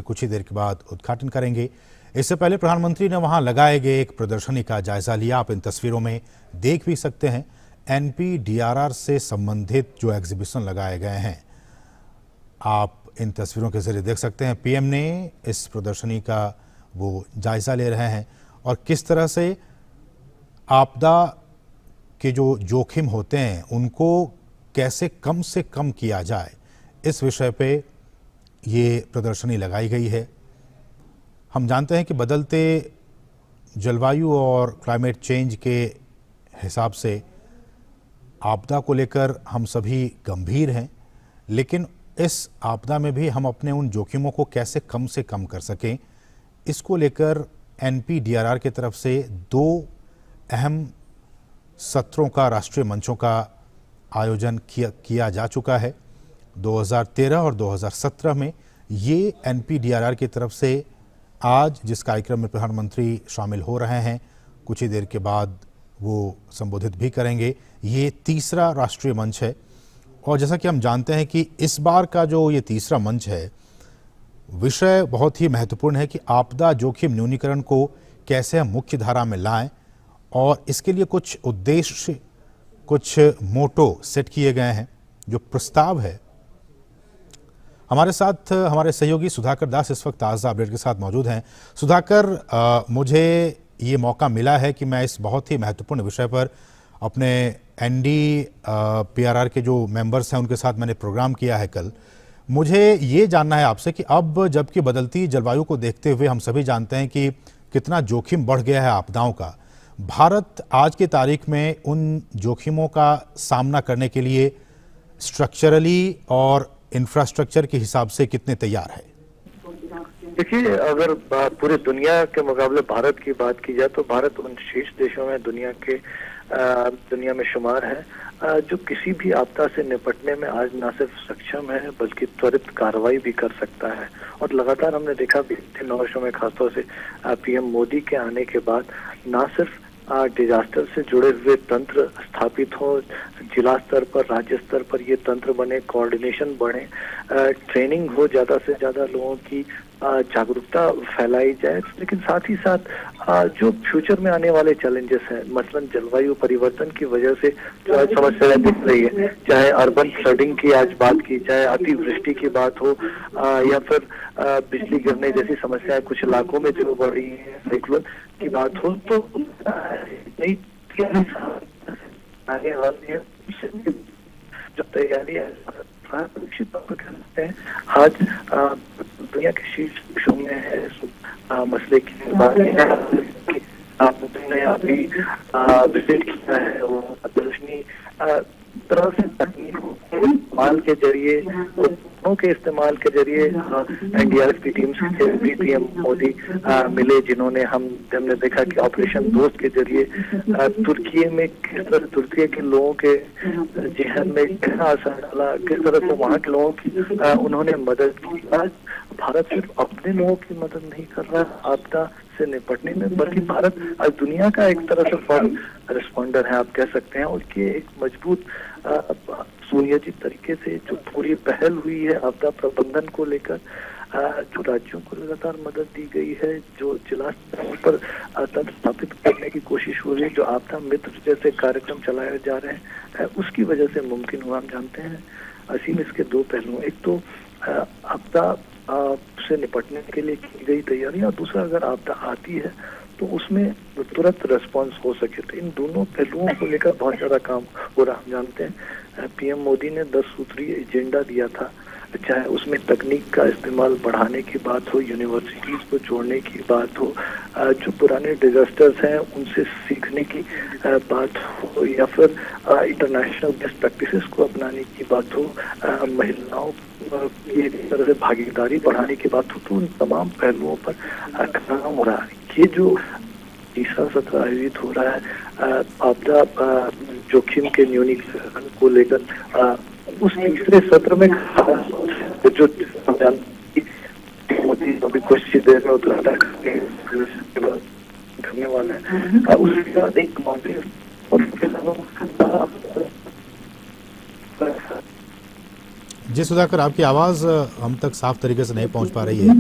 कुछ ही देर के बाद उद्घाटन करेंगे। इससे पहले प्रधानमंत्री ने वहां लगाए गए एक प्रदर्शनी का जायजा लिया। आप इन तस्वीरों में देख भी सकते हैं NPDRR से संबंधित जो एग्जीबिशन लगाए गए हैं, आप इन तस्वीरों के जरिए देख सकते हैं। PM ने इस प्रदर्शनी का वो जायजा ले रहे हैं और किस तरह से आपदा के जो जोखिम होते हैं उनको कैसे कम से कम किया जाए, इस विषय पे ये प्रदर्शनी लगाई गई है। हम जानते हैं कि बदलते जलवायु और क्लाइमेट चेंज के हिसाब से आपदा को लेकर हम सभी गंभीर हैं, लेकिन इस आपदा में भी हम अपने उन जोखिमों को कैसे कम से कम कर सकें, इसको लेकर NPDRR की तरफ से 2 अहम सत्रों का, राष्ट्रीय मंचों का आयोजन किया जा चुका है। 2013 और 2017 में ये NPDRR की तरफ से आज जिस कार्यक्रम में प्रधानमंत्री शामिल हो रहे हैं, कुछ ही देर के बाद वो संबोधित भी करेंगे, ये तीसरा राष्ट्रीय मंच है। और जैसा कि हम जानते हैं कि इस बार का जो ये तीसरा मंच है, विषय बहुत ही महत्वपूर्ण है कि आपदा जोखिम न्यूनीकरण को कैसे हम मुख्य धारा में लाएं, और इसके लिए कुछ उद्देश्य, कुछ मोटो सेट किए गए हैं। जो प्रस्ताव है, हमारे साथ हमारे सहयोगी सुधाकर दास इस वक्त ताज़ा अपडेट के साथ मौजूद हैं। सुधाकर, मुझे ये मौका मिला है कि मैं इस बहुत ही महत्वपूर्ण विषय पर अपने NPDRR के जो मेंबर्स हैं उनके साथ मैंने प्रोग्राम किया है कल। मुझे ये जानना है आपसे कि अब जबकि बदलती जलवायु को देखते हुए हम सभी जानते हैं कि कितना जोखिम बढ़ गया है आपदाओं का, भारत आज की तारीख में उन जोखिमों का सामना करने के लिए स्ट्रक्चरली और इंफ्रास्ट्रक्चर के हिसाब से कितने तैयार है? देखिए, अगर पूरे दुनिया के मुकाबले भारत की बात की जाए तो भारत उन शीर्ष देशों में दुनिया में शुमार है जो किसी भी आपदा से निपटने में आज न सिर्फ सक्षम है बल्कि त्वरित कार्रवाई भी कर सकता है। और लगातार हमने देखा बीते 9 वर्षों में, खासतौर से PM मोदी के आने के बाद, न सिर्फ डिजास्टर से जुड़े हुए तंत्र स्थापित हो, जिला स्तर पर, राज्य स्तर पर ये तंत्र बने, कोऑर्डिनेशन बढ़े, ट्रेनिंग हो, ज्यादा से ज्यादा लोगों की जागरूकता फैलाई जाए, लेकिन साथ ही साथ जो फ्यूचर में आने वाले चैलेंजेस हैं, मसलन जलवायु परिवर्तन की वजह से जो आज समस्याएं दिख रही है, चाहे अर्बन फ्लडिंग की आज बात की जाए, अतिवृष्टि की बात हो, या फिर बिजली गिरने जैसी समस्याएं कुछ इलाकों में जो बढ़ रही है, साइक्लोन की बात हो, तो नई आने वाली है जो तैयारी है निश्चित तौर पर करते हैं। आज दुनिया के शीर्ष देशों में है मसले की बात आपने अभी विजिट किया है, वो प्रदर्शनी तरह से तकनीक इस्तेमाल के जरिए, उपकरणों के इस्तेमाल के जरिए NDRF की टीम से PM मोदी मिले, जिन्होंने हमने देखा कि ऑपरेशन दोस्त के जरिए तुर्की में किस तरह तुर्की के लोगों के जहन में गहरा असर डाला, किस तरह से वहाँ के लोगों की उन्होंने मदद की। आज भारत सिर्फ अपने लोगों की मदद नहीं कर रहा आपदा से निपटने में, बल्कि भारत आज दुनिया का एक तरह से फर्स्ट रिस्पॉन्डर है, आप कह सकते हैं। और ये एक मजबूत सुनियोजित तरीके से जो पूरी पहल हुई है आपदा प्रबंधन को लेकर, जो राज्यों को लगातार मदद दी गई है, जो जिला स्तर पर तंत्र स्थापित करने की कोशिश हो रही है, जो आपदा मित्र जैसे कार्यक्रम चलाए जा रहे हैं, उसकी वजह से मुमकिन हुआ। हम जानते हैं असीम इसके 2 पहलू, एक तो आपदा से निपटने के लिए की गई तैयारी, और दूसरा अगर आपदा आती है तो उसमें तुरंत रेस्पॉन्स हो सके। तो इन दोनों पहलुओं को लेकर बहुत ज्यादा काम हो रहा। हम जानते हैं PM मोदी ने 10 सूत्रीय एजेंडा दिया था, चाहे उसमें तकनीक का इस्तेमाल बढ़ाने की बात हो, यूनिवर्सिटीज को जोड़ने की बात हो, जो पुराने डिजास्टर्स हैं उनसे सीखने की बात हो, या फिर इंटरनेशनल बेस्ट प्रैक्टिसेस को अपनाने की बात हो, महिलाओं की एक तरह से भागीदारी बढ़ाने की बात हो, तो उन तमाम पहलुओं पर काम हो रहा है। ये जो तीसरा सत्र आयोजित हो रहा है आपदा जोखिम के न्यूनीकरण को लेकर, उस तीसरे सत्र में जो अभी कुछ ही देर में उद्घाटन करने वाले हैं, उसके बाद एक जी सुधाकर, आपकी आवाज हम तक साफ तरीके से नहीं पहुंच पा रही है।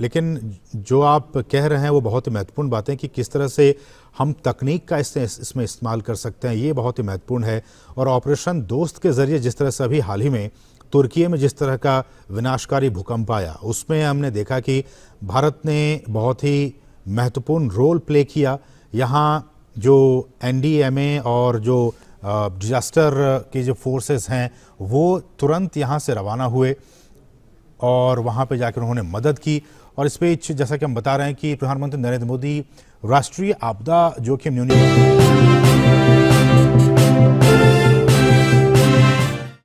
लेकिन जो आप कह रहे हैं वो बहुत ही महत्वपूर्ण बातें कि किस तरह से हम तकनीक का इसमें इस्तेमाल कर सकते हैं, ये बहुत ही महत्वपूर्ण है। और ऑपरेशन दोस्त के ज़रिए जिस तरह से अभी हाल ही में तुर्की में जिस तरह का विनाशकारी भूकंप आया, उसमें हमने देखा कि भारत ने बहुत ही महत्वपूर्ण रोल प्ले किया। यहाँ जो एनडीएमए और जो डिजास्टर के जो फोर्सेस हैं वो तुरंत यहाँ से रवाना हुए और वहाँ पे जाकर उन्होंने मदद की। और इस बीच जैसा कि हम बता रहे हैं कि प्रधानमंत्री नरेंद्र मोदी राष्ट्रीय आपदा जोखिम न्यूनीकरण